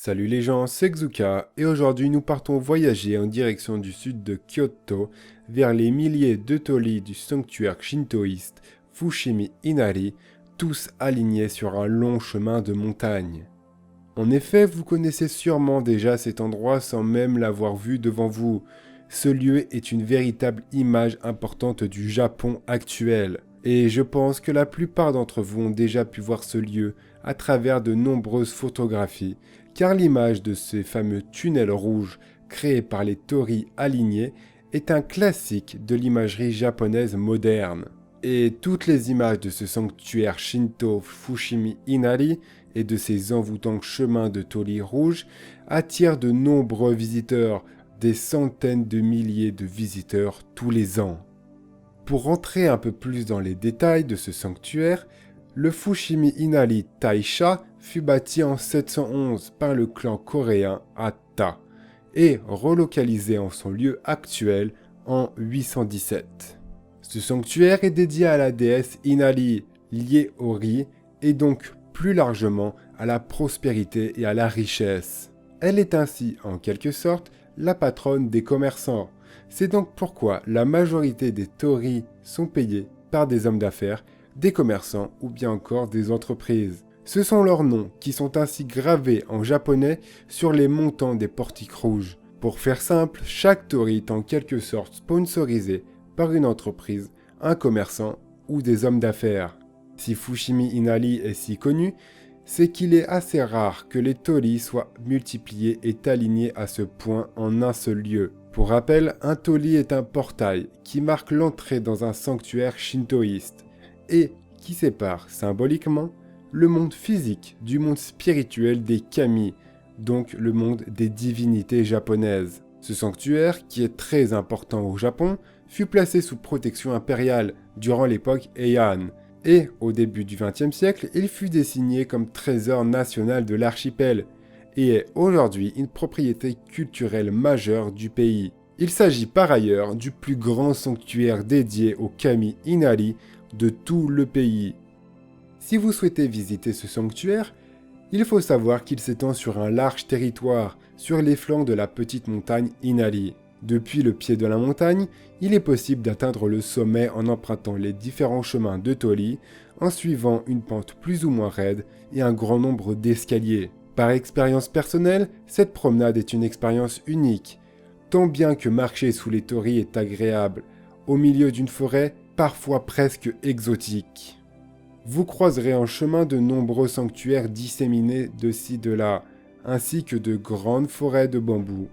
Salut les gens, c'est Xuka et aujourd'hui nous partons voyager en direction du sud de Kyoto vers les milliers de torii du sanctuaire shintoïste Fushimi Inari, tous alignés sur un long chemin de montagne. En effet, vous connaissez sûrement déjà cet endroit sans même l'avoir vu devant vous. Ce lieu est une véritable image importante du Japon actuel. Et je pense que la plupart d'entre vous ont déjà pu voir ce lieu à travers de nombreuses photographies, car l'image de ces fameux tunnels rouges créés par les torii alignés est un classique de l'imagerie japonaise moderne. Et toutes les images de ce sanctuaire Shinto Fushimi Inari et de ses envoûtants chemins de torii rouges attirent de nombreux visiteurs, des centaines de milliers de visiteurs tous les ans. Pour rentrer un peu plus dans les détails de ce sanctuaire, le Fushimi Inari Taisha fut bâti en 711 par le clan coréen Atta et relocalisé en son lieu actuel en 817. Ce sanctuaire est dédié à la déesse Inari, liée au riz, et donc plus largement à la prospérité et à la richesse. Elle est ainsi, en quelque sorte, la patronne des commerçants. C'est donc pourquoi la majorité des torii sont payés par des hommes d'affaires, des commerçants ou bien encore des entreprises. Ce sont leurs noms qui sont ainsi gravés en japonais sur les montants des portiques rouges. Pour faire simple, chaque torii est en quelque sorte sponsorisé par une entreprise, un commerçant ou des hommes d'affaires. Si Fushimi Inari est si connu, c'est qu'il est assez rare que les torii soient multipliés et alignés à ce point en un seul lieu. Pour rappel, un torii est un portail qui marque l'entrée dans un sanctuaire shintoïste et qui sépare symboliquement le monde physique du monde spirituel des kami, donc le monde des divinités japonaises. Ce sanctuaire, qui est très important au Japon, fut placé sous protection impériale durant l'époque Heian, et au début du XXe siècle, il fut désigné comme trésor national de l'archipel, et est aujourd'hui une propriété culturelle majeure du pays. Il s'agit par ailleurs du plus grand sanctuaire dédié aux kami Inari de tout le pays. Si vous souhaitez visiter ce sanctuaire, il faut savoir qu'il s'étend sur un large territoire, sur les flancs de la petite montagne Inari. Depuis le pied de la montagne, il est possible d'atteindre le sommet en empruntant les différents chemins de torii, en suivant une pente plus ou moins raide et un grand nombre d'escaliers. Par expérience personnelle, cette promenade est une expérience unique, tant bien que marcher sous les torii est agréable, au milieu d'une forêt parfois presque exotique. Vous croiserez en chemin de nombreux sanctuaires disséminés de ci de là, ainsi que de grandes forêts de bambous.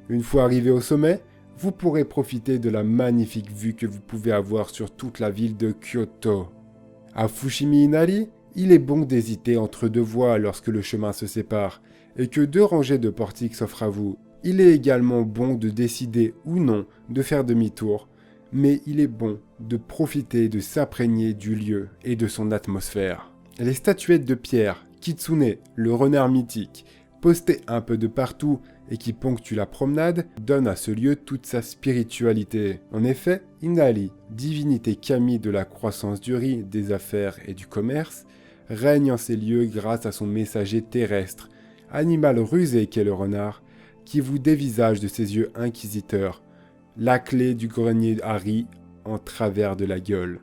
Une fois arrivé au sommet, vous pourrez profiter de la magnifique vue que vous pouvez avoir sur toute la ville de Kyoto. À Fushimi Inari, il est bon d'hésiter entre deux voies lorsque le chemin se sépare, et que deux rangées de portiques s'offrent à vous. Il est également bon de décider ou non de faire demi-tour, mais il est bon de profiter de s'imprégner du lieu et de son atmosphère. Les statuettes de pierre, Kitsune, le renard mythique, postées un peu de partout et qui ponctuent la promenade, donnent à ce lieu toute sa spiritualité. En effet, Inari, divinité kami de la croissance du riz, des affaires et du commerce, règne en ces lieux grâce à son messager terrestre, animal rusé qu'est le renard, qui vous dévisage de ses yeux inquisiteurs, la clé du grenier à riz en travers de la gueule.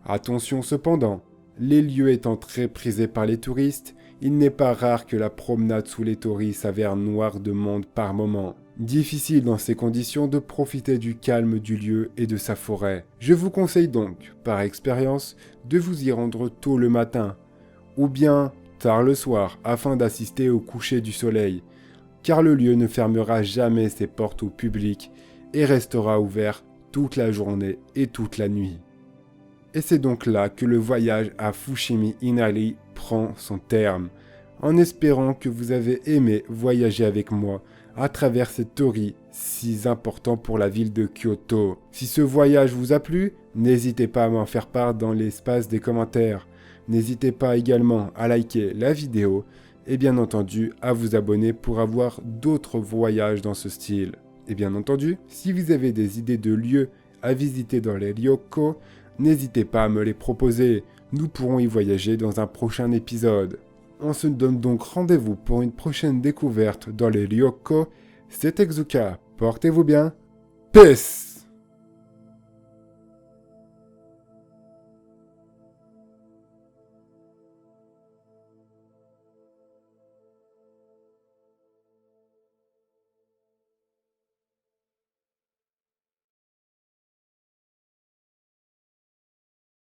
Attention cependant, les lieux étant très prisés par les touristes, il n'est pas rare que la promenade sous les torii s'avère noire de monde par moment. Difficile dans ces conditions de profiter du calme du lieu et de sa forêt. Je vous conseille donc, par expérience, de vous y rendre tôt le matin, ou bien tard le soir, afin d'assister au coucher du soleil, car le lieu ne fermera jamais ses portes au public et restera ouvert toute la journée et toute la nuit. Et c'est donc là que le voyage à Fushimi Inari prend son terme, en espérant que vous avez aimé voyager avec moi à travers ces torii si importants pour la ville de Kyoto. Si ce voyage vous a plu, n'hésitez pas à m'en faire part dans l'espace des commentaires. N'hésitez pas également à liker la vidéo et bien entendu à vous abonner pour avoir d'autres voyages dans ce style. Et bien entendu, si vous avez des idées de lieux à visiter dans les Ryoko, n'hésitez pas à me les proposer, nous pourrons y voyager dans un prochain épisode. On se donne donc rendez-vous pour une prochaine découverte dans les Ryoko. C'était Xuka, portez-vous bien. Peace!